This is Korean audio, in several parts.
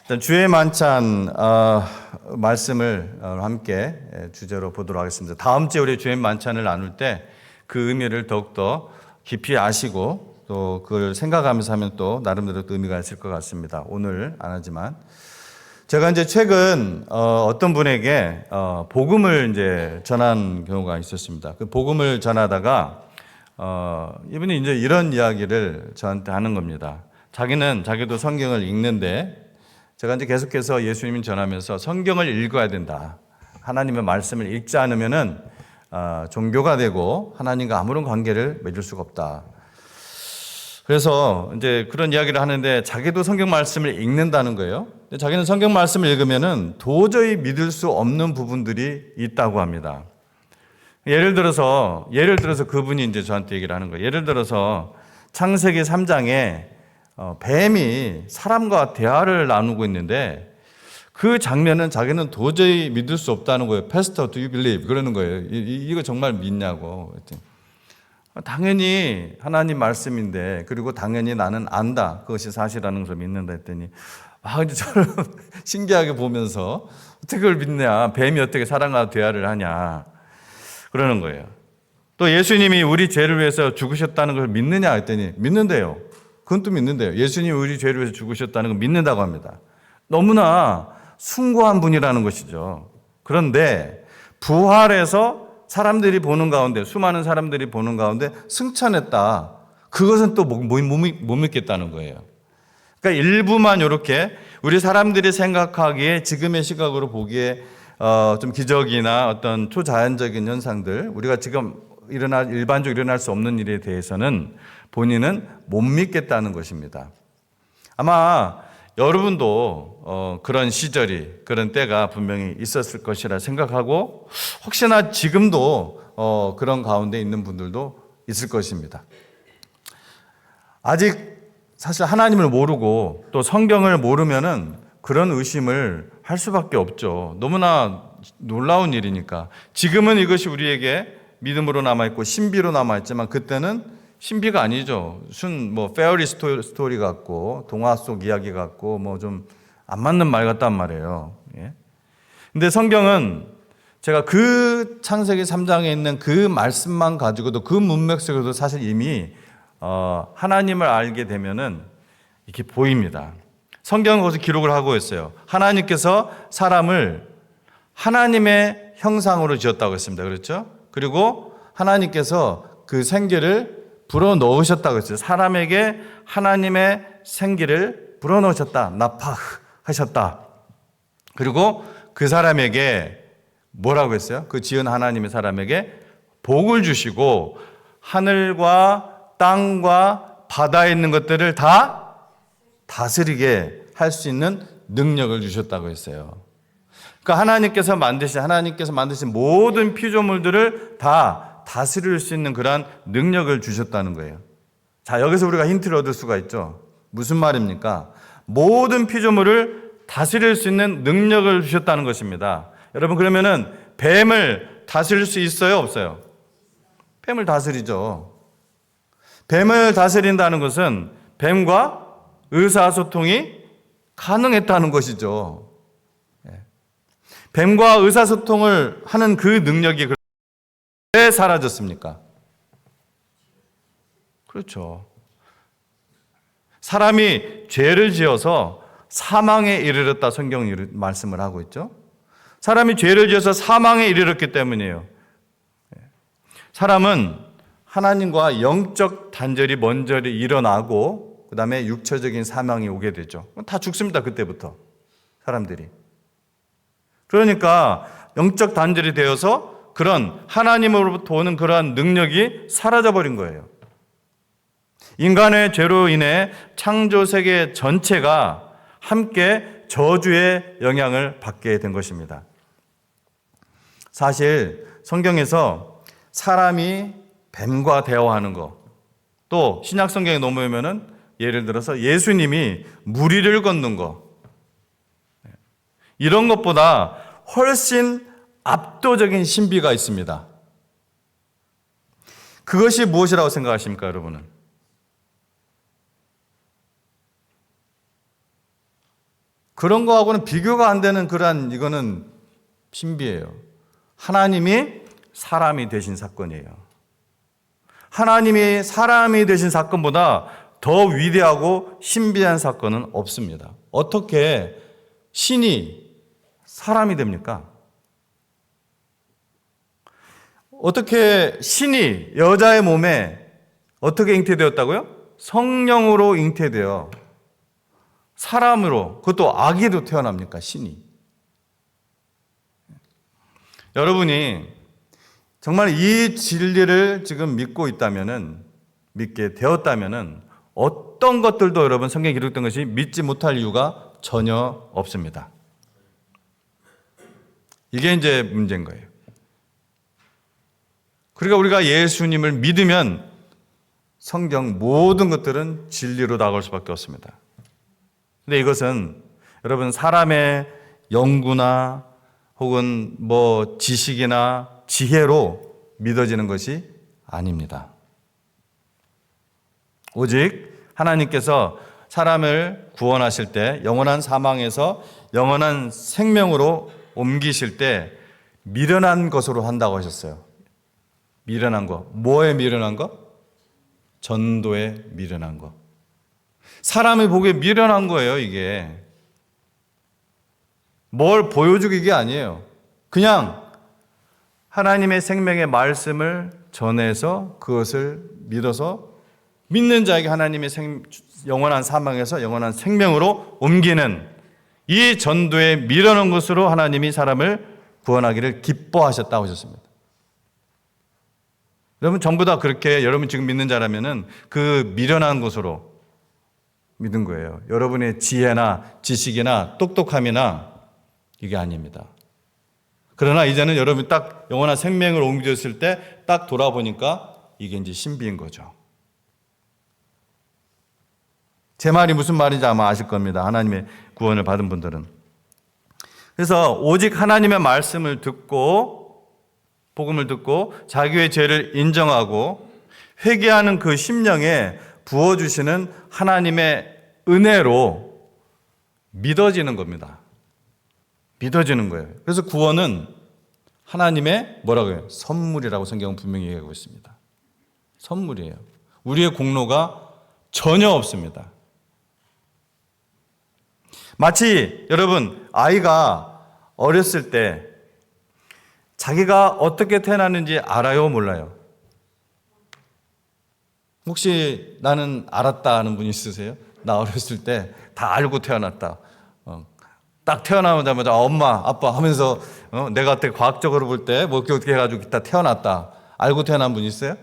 일단 주의 만찬 말씀을 함께 주제로 보도록 하겠습니다. 다음 주에 우리 주의 만찬을 나눌 때 그 의미를 더욱더 깊이 아시고 또 그걸 생각하면서 하면 또 나름대로 또 의미가 있을 것 같습니다. 오늘 안 하지만 제가 이제 최근 어떤 분에게 복음을 이제 전한 경우가 있었습니다. 그 복음을 전하다가 이분이 이제 이런 이야기를 저한테 하는 겁니다. 자기도 성경을 읽는데 제가 이제 계속해서 예수님이 전하면서 성경을 읽어야 된다. 하나님의 말씀을 읽지 않으면은 종교가 되고 하나님과 아무런 관계를 맺을 수가 없다. 그래서 이제 그런 이야기를 하는데 자기도 성경 말씀을 읽는다는 거예요. 근데 자기는 성경 말씀을 읽으면은 도저히 믿을 수 없는 부분들이 있다고 합니다. 예를 들어서 그분이 이제 저한테 얘기를 하는 거예요. 예를 들어서 창세기 3장에 뱀이 사람과 대화를 나누고 있는데 그 장면은 자기는 도저히 믿을 수 없다는 거예요. Pastor, do you believe? 그러는 거예요. 이거 정말 믿냐고. 당연히 하나님 말씀인데 그리고 당연히 나는 안다. 그것이 사실이라는 것을 믿는다 했더니 근데 저는 신기하게 보면서 어떻게 그걸 믿냐. 뱀이 어떻게 사람과 대화를 하냐. 그러는 거예요. 또 예수님이 우리 죄를 위해서 죽으셨다는 걸 믿느냐 했더니 믿는데요. 그건 또 믿는데요. 예수님이 우리 죄를 위해서 죽으셨다는 걸 믿는다고 합니다. 너무나 숭고한 분이라는 것이죠. 그런데 부활해서 사람들이 보는 가운데, 수많은 사람들이 보는 가운데 승천했다. 그것은 또 못 믿겠다는 거예요. 그러니까 일부만 이렇게 우리 사람들이 생각하기에 지금의 시각으로 보기에 좀 기적이나 어떤 초자연적인 현상들, 우리가 지금 일반적으로 일어날 수 없는 일에 대해서는 본인은 못 믿겠다는 것입니다. 아마 여러분도 그런 시절이, 그런 때가 분명히 있었을 것이라 생각하고 혹시나 지금도 그런 가운데 있는 분들도 있을 것입니다. 아직 사실 하나님을 모르고 또 성경을 모르면은 그런 의심을 할 수밖에 없죠. 너무나 놀라운 일이니까. 지금은 이것이 우리에게 믿음으로 남아있고 신비로 남아있지만 그때는 신비가 아니죠. 페어리 스토리 같고 동화 속 이야기 같고 좀 안 맞는 말 같단 말이에요. 예. 근데 성경은 제가 그 창세기 3장에 있는 그 말씀만 가지고도 그 문맥 속에도 사실 이미 하나님을 알게 되면은 이렇게 보입니다. 성경은 거기서 기록을 하고 있어요. 하나님께서 사람을 하나님의 형상으로 지었다고 했습니다. 그렇죠? 그리고 하나님께서 그 생기를 불어넣으셨다고 했어요. 사람에게 하나님의 생기를 불어넣으셨다. 나파흐 하셨다. 그리고 그 사람에게 뭐라고 했어요? 그 지은 하나님의 사람에게 복을 주시고 하늘과 땅과 바다에 있는 것들을 다 다스리게 할 수 있는 능력을 주셨다고 했어요. 그러니까 하나님께서 만드신 모든 피조물들을 다 다스릴 수 있는 그러한 능력을 주셨다는 거예요. 자, 여기서 우리가 힌트를 얻을 수가 있죠. 무슨 말입니까? 모든 피조물을 다스릴 수 있는 능력을 주셨다는 것입니다. 여러분, 그러면은 뱀을 다스릴 수 있어요, 없어요? 뱀을 다스리죠. 뱀을 다스린다는 것은 뱀과 의사소통이 가능했다는 것이죠. 뱀과 의사소통을 하는 그 능력이 왜 사라졌습니까? 그렇죠. 사람이 죄를 지어서 사망에 이르렀다 성경이 말씀을 하고 있죠. 사람이 죄를 지어서 사망에 이르렀기 때문이에요. 사람은 하나님과 영적 단절이 먼저 일어나고 그 다음에 육체적인 사망이 오게 되죠. 다 죽습니다. 그때부터 사람들이. 그러니까 영적 단절이 되어서 그런 하나님으로부터 오는 그러한 능력이 사라져버린 거예요. 인간의 죄로 인해 창조 세계 전체가 함께 저주의 영향을 받게 된 것입니다. 사실 성경에서 사람이 뱀과 대화하는 것, 또 신약 성경에 넘어오면은 예를 들어서 예수님이 물 위를 걷는 것, 이런 것보다 훨씬 압도적인 신비가 있습니다. 그것이 무엇이라고 생각하십니까, 여러분은? 그런 거하고는 비교가 안 되는 그러한 이거는 신비예요. 하나님이 사람이 되신 사건이에요. 하나님이 사람이 되신 사건보다 더 위대하고 신비한 사건은 없습니다. 어떻게 신이 사람이 됩니까? 어떻게 신이 여자의 몸에 어떻게 잉태되었다고요? 성령으로 잉태되어 사람으로, 그것도 아기로 태어납니까? 신이. 여러분이 정말 이 진리를 지금 믿게 되었다면은 어떤 것들도 여러분 성경에 기록된 것이 믿지 못할 이유가 전혀 없습니다. 이게 이제 문제인 거예요. 그러니까 우리가 예수님을 믿으면 성경 모든 것들은 진리로 나갈 수밖에 없습니다. 근데 이것은 여러분 사람의 연구나 혹은 지식이나 지혜로 믿어지는 것이 아닙니다. 오직 하나님께서 사람을 구원하실 때 영원한 사망에서 영원한 생명으로 옮기실 때 미련한 것으로 한다고 하셨어요. 미련한 거. 뭐에 미련한 거? 전도에 미련한 거. 사람이 보기에 미련한 거예요, 이게. 뭘 보여주기 이게 아니에요. 그냥 하나님의 생명의 말씀을 전해서 그것을 믿어서 믿는 자에게 하나님의 영원한 사망에서 영원한 생명으로 옮기는 이 전도에 미련한 것으로 하나님이 사람을 구원하기를 기뻐하셨다고 하셨습니다. 여러분 전부 다 그렇게 여러분 지금 믿는 자라면은 그 미련한 것으로 믿은 거예요. 여러분의 지혜나 지식이나 똑똑함이나 이게 아닙니다. 그러나 이제는 여러분이 딱 영원한 생명을 옮겨졌을 때 딱 돌아보니까 이게 이제 신비인 거죠. 제 말이 무슨 말인지 아마 아실 겁니다. 하나님의 구원을 받은 분들은. 그래서 오직 하나님의 말씀을 듣고 복음을 듣고 자기의 죄를 인정하고 회개하는 그 심령에 부어주시는 하나님의 은혜로 믿어지는 겁니다. 믿어지는 거예요. 그래서 구원은 하나님의 뭐라고 해요? 선물이라고 성경은 분명히 얘기하고 있습니다. 선물이에요. 우리의 공로가 전혀 없습니다. 마치 여러분 아이가 어렸을 때 자기가 어떻게 태어났는지 알아요? 몰라요? 혹시 나는 알았다 하는 분 있으세요? 나 어렸을 때 다 알고 태어났다. 딱 태어나자마자 엄마, 아빠 하면서 내가 어떻게 과학적으로 볼 때 뭐 어떻게 해가지고 다 태어났다. 알고 태어난 분 있어요?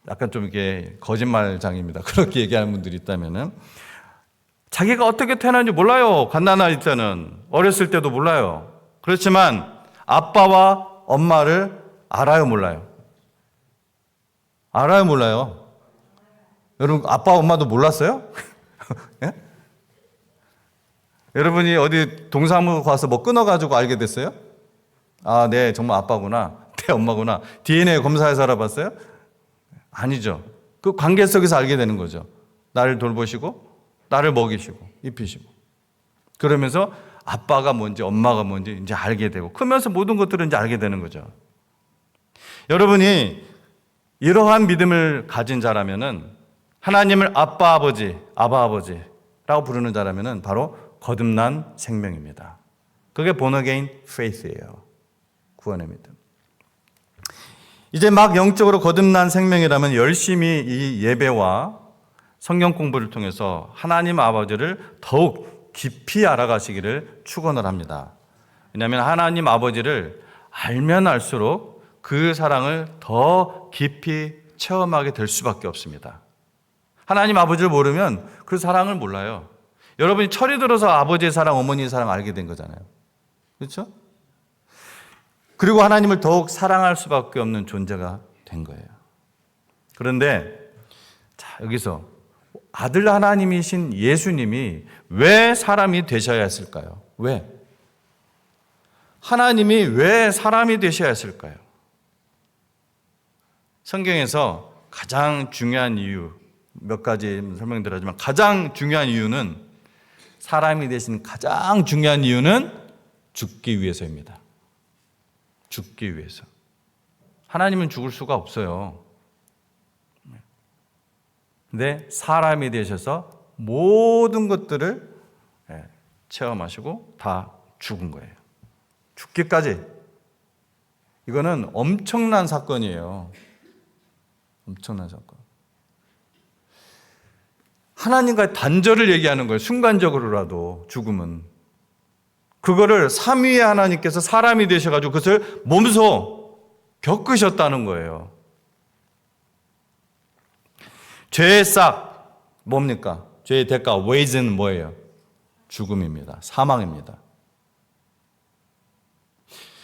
약간 좀 이게 거짓말장입니다. 그렇게 얘기하는 분들이 있다면은 자기가 어떻게 태어났는지 몰라요. 갓난아이 때는 어렸을 때도 몰라요. 그렇지만 아빠와 엄마를 알아요, 몰라요? 알아요, 몰라요? 여러분 아빠 엄마도 몰랐어요? 예? 여러분이 어디 동사무소 가서 뭐 끊어가지고 알게 됐어요? 아, 네, 정말 아빠구나. 내 엄마구나. DNA 검사해서 알아봤어요? 아니죠. 그 관계 속에서 알게 되는 거죠. 나를 돌보시고, 나를 먹이시고, 입히시고. 그러면서 아빠가 뭔지, 엄마가 뭔지 이제 알게 되고, 크면서 모든 것들을 이제 알게 되는 거죠. 여러분이 이러한 믿음을 가진 자라면은, 하나님을 아빠, 아버지, 아바, 아버지라고 부르는 자라면은 바로 거듭난 생명입니다. 그게 born again faith예요. 구원의 믿음. 이제 막 영적으로 거듭난 생명이라면 열심히 이 예배와 성경 공부를 통해서 하나님 아버지를 더욱 깊이 알아가시기를 축원을 합니다. 왜냐하면 하나님 아버지를 알면 알수록 그 사랑을 더 깊이 체험하게 될 수밖에 없습니다. 하나님 아버지를 모르면 그 사랑을 몰라요. 여러분이 철이 들어서 아버지의 사랑, 어머니의 사랑 알게 된 거잖아요. 그렇죠? 그리고 하나님을 더욱 사랑할 수밖에 없는 존재가 된 거예요. 그런데 자, 여기서 아들 하나님이신 예수님이 왜 사람이 되셔야 했을까요? 왜? 하나님이 왜 사람이 되셔야 했을까요? 성경에서 가장 중요한 이유, 몇 가지 설명드리지만 가장 중요한 이유는 사람이 되신 가장 중요한 이유는 죽기 위해서입니다. 죽기 위해서. 하나님은 죽을 수가 없어요. 근데 사람이 되셔서 모든 것들을 체험하시고 다 죽은 거예요. 죽기까지. 이거는 엄청난 사건이에요. 엄청난 사건. 하나님과의 단절을 얘기하는 거예요. 순간적으로라도 죽음은. 그거를 삼위의 하나님께서 사람이 되셔가지고 그것을 몸소 겪으셨다는 거예요. 죄의 싹 뭡니까? 죄의 대가 wage는 뭐예요? 죽음입니다. 사망입니다.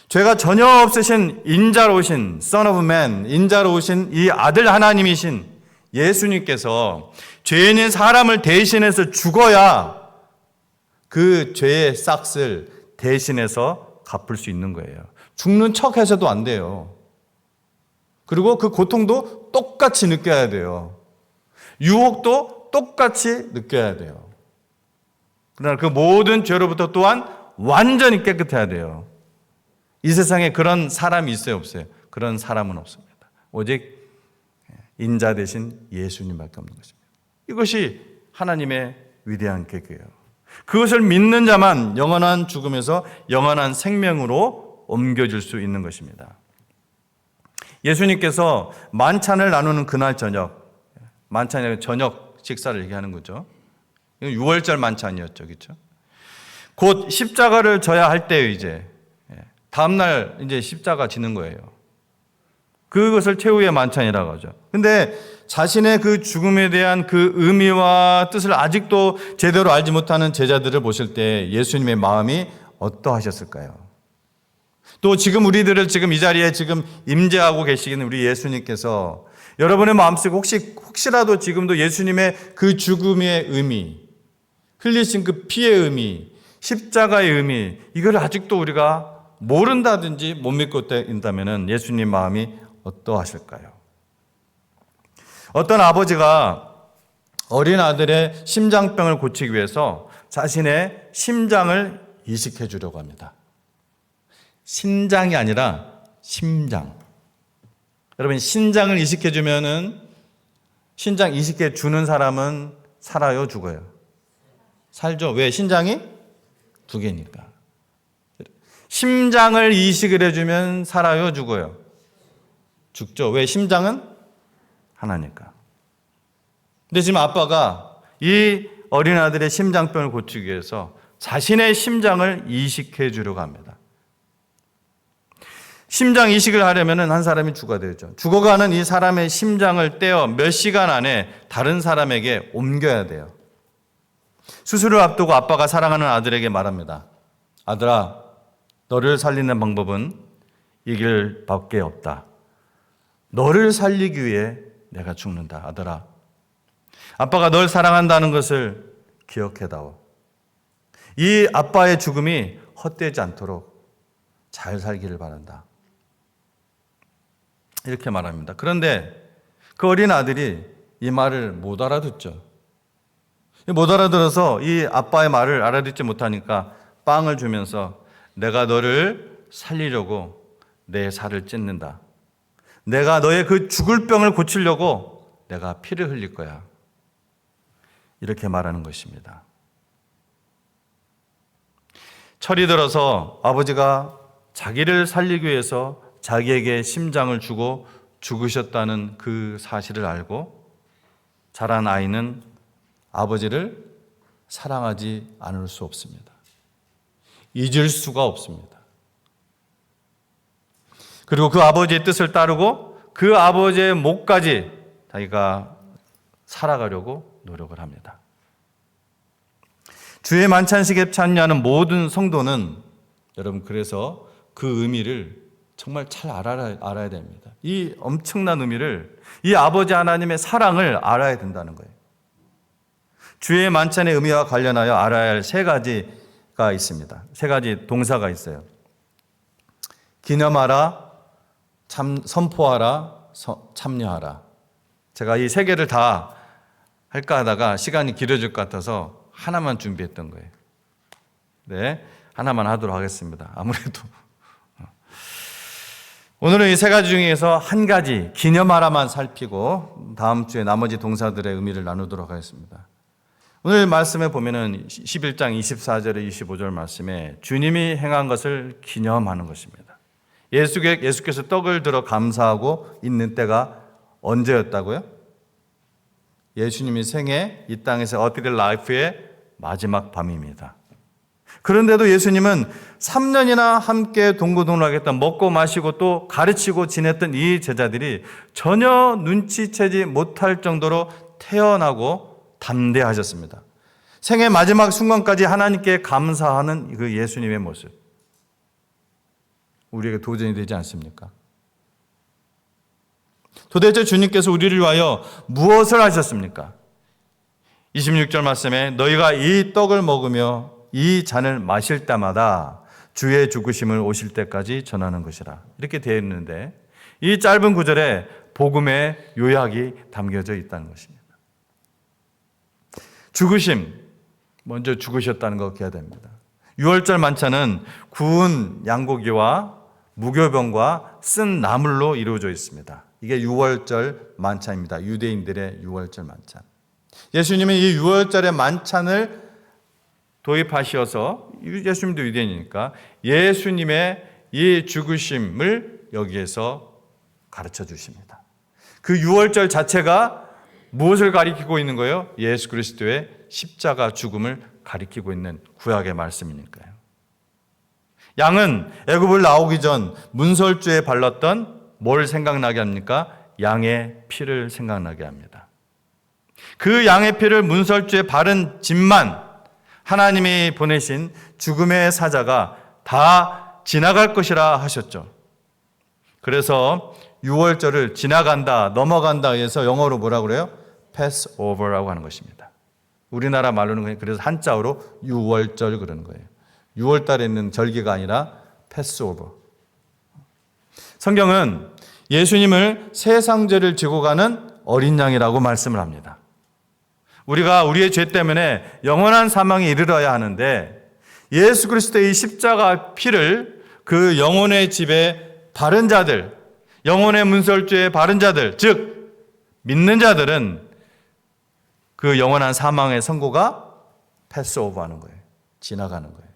죄가 전혀 없으신 인자로 오신 Son of Man, 인자로 오신 이 아들 하나님이신 예수님께서 죄인인 사람을 대신해서 죽어야 그 죄의 싹을 대신해서 갚을 수 있는 거예요. 죽는 척 해서도 안 돼요. 그리고 그 고통도 똑같이 느껴야 돼요. 유혹도 똑같이 느껴야 돼요. 그러나 그 모든 죄로부터 또한 완전히 깨끗해야 돼요. 이 세상에 그런 사람이 있어요, 없어요? 그런 사람은 없습니다. 오직 인자 되신 예수님밖에 없는 것입니다. 이것이 하나님의 위대한 계획이에요. 그것을 믿는 자만 영원한 죽음에서 영원한 생명으로 옮겨질 수 있는 것입니다. 예수님께서 만찬을 나누는 그날 저녁, 만찬이 저녁 식사를 얘기하는 거죠. 6월절 만찬이었죠, 그렇죠? 곧 십자가를 져야 할 때요, 이제 다음날 이제 십자가 지는 거예요. 그것을 최후의 만찬이라고 하죠. 근데 자신의 그 죽음에 대한 그 의미와 뜻을 아직도 제대로 알지 못하는 제자들을 보실 때 예수님의 마음이 어떠하셨을까요? 또 지금 우리들을 지금 이 자리에 지금 임재하고 계시는 우리 예수님께서 여러분의 마음속에 혹시라도 지금도 예수님의 그 죽음의 의미, 흘리신 그 피의 의미, 십자가의 의미, 이걸 아직도 우리가 모른다든지 못 믿고 있다면 예수님 마음이 어떠하실까요? 어떤 아버지가 어린 아들의 심장병을 고치기 위해서 자신의 심장을 이식해 주려고 합니다. 심장이 아니라 심장. 여러분, 신장을 이식해 주면은 신장 이식해 주는 사람은 살아요, 죽어요? 살죠. 왜? 신장이 두 개니까. 심장을 이식을 해주면 살아요, 죽어요? 죽죠. 왜? 심장은 하나니까. 근데 지금 아빠가 이 어린아들의 심장병을 고치기 위해서 자신의 심장을 이식해 주려고 합니다. 심장 이식을 하려면 한 사람이 죽어야 되죠. 죽어가는 이 사람의 심장을 떼어 몇 시간 안에 다른 사람에게 옮겨야 돼요. 수술을 앞두고 아빠가 사랑하는 아들에게 말합니다. 아들아, 너를 살리는 방법은 이 길밖에 없다. 너를 살리기 위해 내가 죽는다. 아들아, 아빠가 널 사랑한다는 것을 기억해다오. 이 아빠의 죽음이 헛되지 않도록 잘 살기를 바란다. 이렇게 말합니다. 그런데 그 어린 아들이 이 말을 못 알아듣죠. 못 알아들어서 이 아빠의 말을 알아듣지 못하니까 빵을 주면서 내가 너를 살리려고 내 살을 찢는다. 내가 너의 그 죽을 병을 고치려고 내가 피를 흘릴 거야. 이렇게 말하는 것입니다. 철이 들어서 아버지가 자기를 살리기 위해서 자기에게 심장을 주고 죽으셨다는 그 사실을 알고 자란 아이는 아버지를 사랑하지 않을 수 없습니다. 잊을 수가 없습니다. 그리고 그 아버지의 뜻을 따르고 그 아버지의 목까지 자기가 살아가려고 노력을 합니다. 주의 만찬식에 참여하는 모든 성도는 여러분 그래서 그 의미를 정말 잘 알아야 됩니다. 이 엄청난 의미를, 이 아버지 하나님의 사랑을 알아야 된다는 거예요. 주의 만찬의 의미와 관련하여 알아야 할 세 가지가 있습니다. 세 가지 동사가 있어요. 기념하라, 선포하라, 참여하라. 제가 이 세 개를 다 할까 하다가 시간이 길어질 것 같아서 하나만 준비했던 거예요. 네, 하나만 하도록 하겠습니다. 아무래도 오늘은 이 세 가지 중에서 한 가지 기념하라만 살피고 다음 주에 나머지 동사들의 의미를 나누도록 하겠습니다. 오늘 말씀에 보면은 11장 24절에 25절 말씀에 주님이 행한 것을 기념하는 것입니다. 예수께서 떡을 들어 감사하고 있는 때가 언제였다고요? 예수님이 생애 이 땅에서 어떻게 라이프의 마지막 밤입니다. 그런데도 예수님은 3년이나 함께 동고동락했던 먹고 마시고 또 가르치고 지냈던 이 제자들이 전혀 눈치채지 못할 정도로 태연하고 담대하셨습니다. 생애 마지막 순간까지 하나님께 감사하는 그 예수님의 모습, 우리에게 도전이 되지 않습니까? 도대체 주님께서 우리를 위하여 무엇을 하셨습니까? 26절 말씀에 너희가 이 떡을 먹으며 이 잔을 마실 때마다 주의 죽으심을 오실 때까지 전하는 것이라, 이렇게 되어 있는데 이 짧은 구절에 복음의 요약이 담겨져 있다는 것입니다. 죽으심, 먼저 죽으셨다는 거 기억해야 됩니다. 유월절 만찬은 구운 양고기와 무교병과 쓴 나물로 이루어져 있습니다. 이게 유월절 만찬입니다. 유대인들의 유월절 만찬. 예수님은 이 유월절의 만찬을 도입하셔서, 예수님도 유대인이니까 예수님의 이 죽으심을 여기에서 가르쳐 주십니다. 그 유월절 자체가 무엇을 가리키고 있는 거예요? 예수 그리스도의 십자가 죽음을 가리키고 있는 구약의 말씀이니까요. 양은 애굽을 나오기 전 문설주에 발랐던 뭘 생각나게 합니까? 양의 피를 생각나게 합니다. 그 양의 피를 문설주에 바른 집만 하나님이 보내신 죽음의 사자가 다 지나갈 것이라 하셨죠. 그래서 유월절을 지나간다, 넘어간다 해서 영어로 뭐라고 그래요? pass over라고 하는 것입니다. 우리나라 말로는 그래서 한자어로 유월절 그러는 거예요. 6월 달에 있는 절기가 아니라 pass over. 성경은 예수님을 세상죄를 지고 가는 어린 양이라고 말씀을 합니다. 우리가 우리의 죄 때문에 영원한 사망에 이르러야 하는데 예수 그리스도의 십자가 피를 그 영혼의 집에 바른 자들, 영혼의 문설주에 바른 자들, 즉 믿는 자들은 그 영원한 사망의 선고가 패스오버하는 거예요. 지나가는 거예요.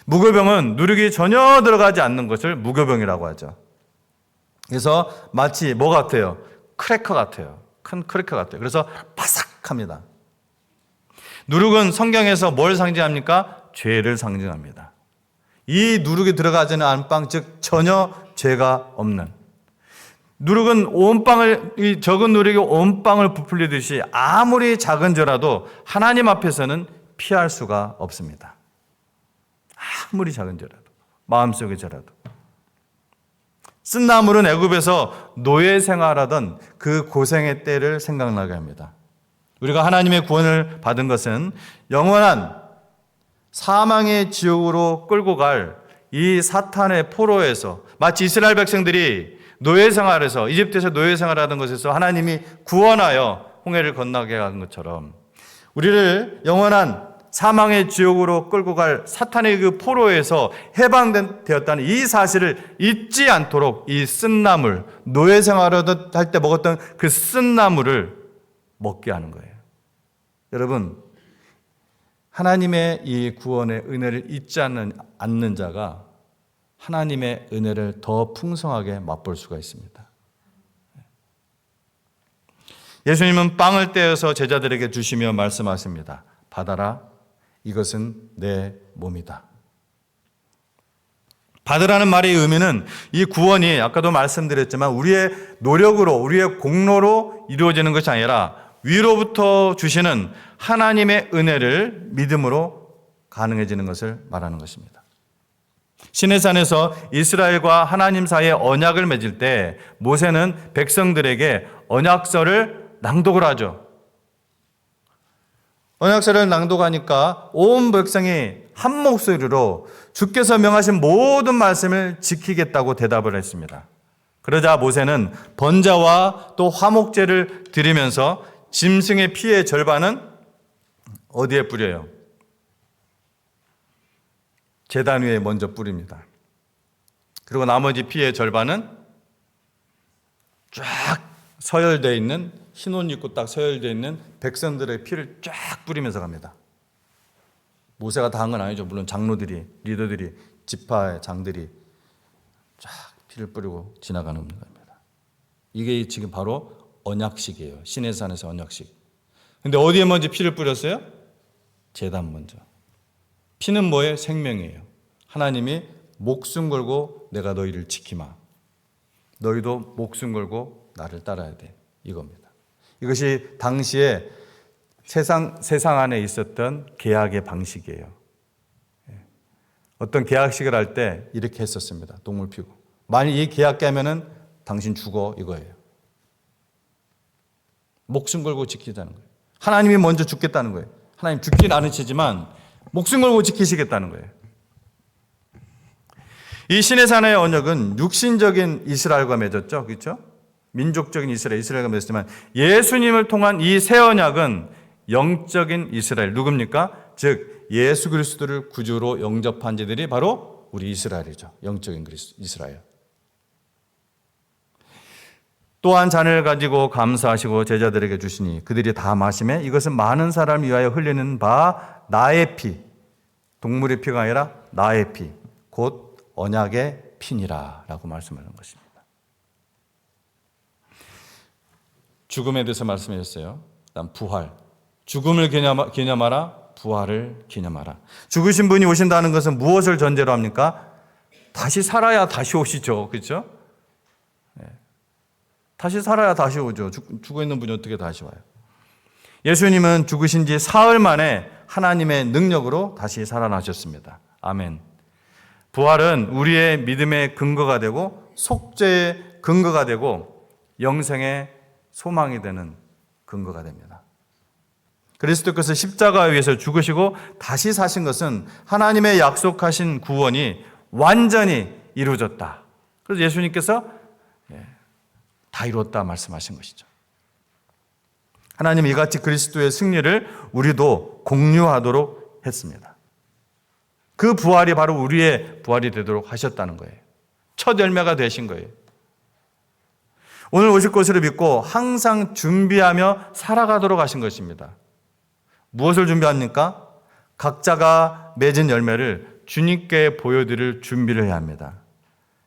무교병은 누룩이 전혀 들어가지 않는 것을 무교병이라고 하죠. 그래서 마치 뭐 같아요? 크래커 같아요. 큰 크래커 같아요. 그래서 바삭합니다. 누룩은 성경에서 뭘 상징합니까? 죄를 상징합니다. 이 누룩이 들어가지는 않은 빵, 즉 전혀 죄가 없는. 누룩은 온 빵을, 이 적은 누룩이 온 빵을 부풀리듯이 아무리 작은 죄라도 하나님 앞에서는 피할 수가 없습니다. 아무리 작은 죄라도, 마음속의 죄라도. 쓴 나물은 애굽에서 노예 생활하던 그 고생의 때를 생각나게 합니다. 우리가 하나님의 구원을 받은 것은 영원한 사망의 지옥으로 끌고 갈 이 사탄의 포로에서, 마치 이스라엘 백성들이 노예 생활에서, 이집트에서 노예 생활하던 것에서 하나님이 구원하여 홍해를 건너게 한 것처럼 우리를 영원한 사망의 지옥으로 끌고 갈 사탄의 그 포로에서 해방되었다는 이 사실을 잊지 않도록 이 쓴나물, 노예 생활할 때 먹었던 그 쓴나물을 먹게 하는 거예요. 여러분, 하나님의 이 구원의 은혜를 잊지 않는 자가 하나님의 은혜를 더 풍성하게 맛볼 수가 있습니다. 예수님은 빵을 떼어서 제자들에게 주시며 말씀하십니다. 받아라, 이것은 내 몸이다. 받으라는 말의 의미는 이 구원이 아까도 말씀드렸지만 우리의 노력으로, 우리의 공로로 이루어지는 것이 아니라 위로부터 주시는 하나님의 은혜를 믿음으로 가능해지는 것을 말하는 것입니다. 시내산에서 이스라엘과 하나님 사이에 언약을 맺을 때 모세는 백성들에게 언약서를 낭독을 하죠. 언약서를 낭독하니까 온 백성이 한 목소리로 주께서 명하신 모든 말씀을 지키겠다고 대답을 했습니다. 그러자 모세는 번제와 또 화목제를 드리면서 짐승의 피의 절반은 어디에 뿌려요? 제단 위에 먼저 뿌립니다. 그리고 나머지 피의 절반은 쫙 서열되어 있는, 흰 옷 입고 딱 서열되어 있는 백성들의 피를 쫙 뿌리면서 갑니다. 모세가 다 한 건 아니죠. 물론 장로들이, 리더들이, 지파의 장들이 쫙 피를 뿌리고 지나가는 겁니다. 이게 지금 바로 언약식이에요. 시내산에서 언약식. 근데 어디에 먼저 피를 뿌렸어요? 제단 먼저. 피는 뭐예요? 생명이에요. 하나님이 목숨 걸고 내가 너희를 지키마. 너희도 목숨 걸고 나를 따라야 돼. 이겁니다. 이것이 당시에 세상 안에 있었던 계약의 방식이에요. 어떤 계약식을 할 때 이렇게 했었습니다. 동물 피고. 만약 이 계약 깨면은 당신 죽어, 이거예요. 목숨 걸고 지키자는 거예요. 하나님이 먼저 죽겠다는 거예요. 하나님 죽진 않으시지만 목숨 걸고 지키시겠다는 거예요. 이 시내산의 언약은 육신적인 이스라엘과 맺었죠. 그렇죠? 민족적인 이스라엘과 맺었지만 예수님을 통한 이 새 언약은 영적인 이스라엘, 누굽니까? 즉 예수 그리스도를 구주로 영접한 자들이 바로 우리 이스라엘이죠. 영적인 이스라엘. 또한 잔을 가지고 감사하시고 제자들에게 주시니 그들이 다 마시매 이것은 많은 사람을 위하여 흘리는 바 나의 피, 동물의 피가 아니라 나의 피, 곧 언약의 피니라 라고 말씀하는 것입니다. 죽음에 대해서 말씀하셨어요. 그다음 부활. 죽음을 기념하라, 부활을 기념하라. 죽으신 분이 오신다는 것은 무엇을 전제로 합니까? 다시 살아야 다시 오시죠. 그렇죠? 다시 살아야 다시 오죠. 죽어 있는 분이 어떻게 다시 와요? 예수님은 죽으신 지 사흘 만에 하나님의 능력으로 다시 살아나셨습니다. 아멘. 부활은 우리의 믿음의 근거가 되고 속죄의 근거가 되고 영생의 소망이 되는 근거가 됩니다. 그리스도께서 십자가 위에서 죽으시고 다시 사신 것은 하나님의 약속하신 구원이 완전히 이루어졌다. 그래서 예수님께서 다 이루었다 말씀하신 것이죠. 하나님 이같이 그리스도의 승리를 우리도 공유하도록 했습니다. 그 부활이 바로 우리의 부활이 되도록 하셨다는 거예요. 첫 열매가 되신 거예요. 오늘 오실 것을 믿고 항상 준비하며 살아가도록 하신 것입니다. 무엇을 준비합니까? 각자가 맺은 열매를 주님께 보여드릴 준비를 해야 합니다.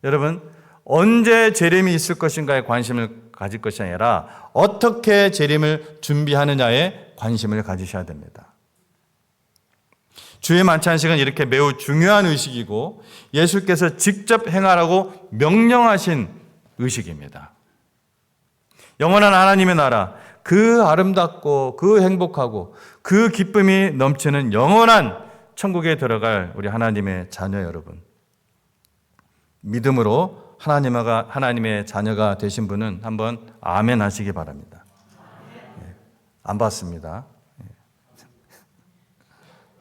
여러분, 언제 재림이 있을 것인가에 관심을 가질 것이 아니라 어떻게 재림을 준비하느냐에 관심을 가지셔야 됩니다. 주의 만찬식은 이렇게 매우 중요한 의식이고 예수께서 직접 행하라고 명령하신 의식입니다. 영원한 하나님의 나라, 그 아름답고 그 행복하고 그 기쁨이 넘치는 영원한 천국에 들어갈 우리 하나님의 자녀 여러분, 믿음으로 하나님의 자녀가 되신 분은 한번 아멘 하시기 바랍니다. 안 봤습니다.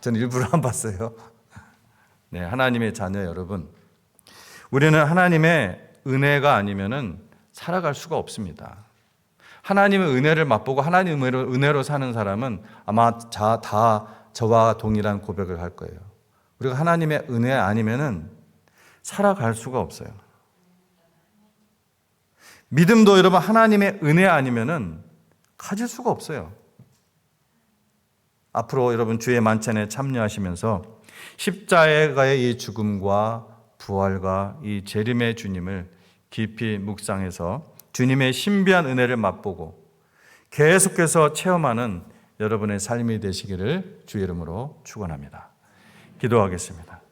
저는 일부러 안 봤어요. 네, 하나님의 자녀 여러분, 우리는 하나님의 은혜가 아니면은 살아갈 수가 없습니다. 하나님의 은혜를 맛보고 하나님의 은혜로 사는 사람은 아마 다 저와 동일한 고백을 할 거예요. 우리가 하나님의 은혜 아니면은 살아갈 수가 없어요. 믿음도 여러분 하나님의 은혜 아니면은 가질 수가 없어요. 앞으로 여러분 주의 만찬에 참여하시면서 십자가의 이 죽음과 부활과 이 재림의 주님을 깊이 묵상해서 주님의 신비한 은혜를 맛보고 계속해서 체험하는 여러분의 삶이 되시기를 주의 이름으로 축원합니다. 기도하겠습니다.